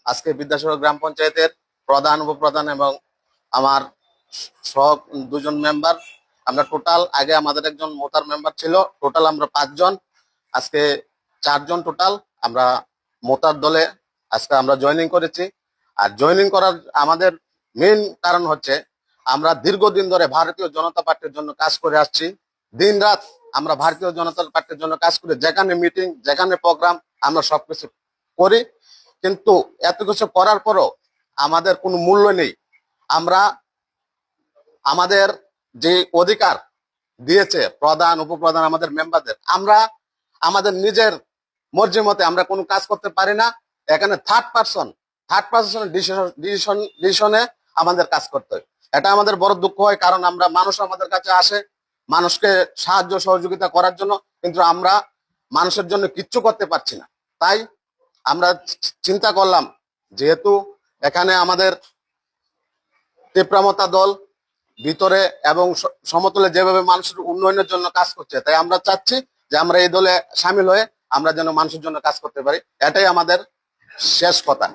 আজকে বিদ্যাসাগর গ্রাম পঞ্চায়েতের প্রধান, উপপ্রধান এবং আমার সহ দুজন মেম্বার। আমরা টোটাল, আগে আমাদের একজন মোতার মেম্বার ছিল, টোটাল আমরা 5 জন, আজকে 4 জন টোটাল আমরা মোতার দলে আজকে আমরা জয়েনিং করেছি। আর জয়েনিং করার আমাদের মেইন কারণ হচ্ছে আমরা দীর্ঘদিন ধরে ভারতীয় জনতা পার্টির জন্য কাজ করে আসছি। দিন রাত আমরা ভারতীয় জনতা পার্টির জন্য কাজ করে, যেখানে মিটিং, যেখানে প্রোগ্রাম, আমরা সবকিছু করি। কিন্তু এত কিছু করার পরও আমাদের কোনো মূল্য নেই। আমরা আমাদের যে অধিকার দিয়েছে প্রধান, উপপ্রধান, আমাদের মেম্বারদের, আমরা আমাদের নিজের মর্জি মতে আমরা কোনো কাজ করতে পারি না। এখানে থার্ড পার্সন ডিসিশনে আমাদের কাজ করতে হয়। এটা আমাদের বড় দুঃখ হয়, কারণ আমরা, মানুষ আমাদের কাছে আসে মানুষকে সাহায্য সহযোগিতা করার জন্য, কিন্তু আমরা মানুষের জন্য কিচ্ছু করতে পারছি না। তাই আমরা চিন্তা করলাম, যেহেতু এখানে আমাদের তীব্রমতা দল ভিতরে এবং সমতলে যেভাবে মানুষের উন্নয়নের জন্য কাজ করছে, তাই আমরা চাচ্ছি যে আমরা এই দলে সামিল হয়ে আমরা যেন মানুষের জন্য কাজ করতে পারি। এটাই আমাদের শেষ কথা।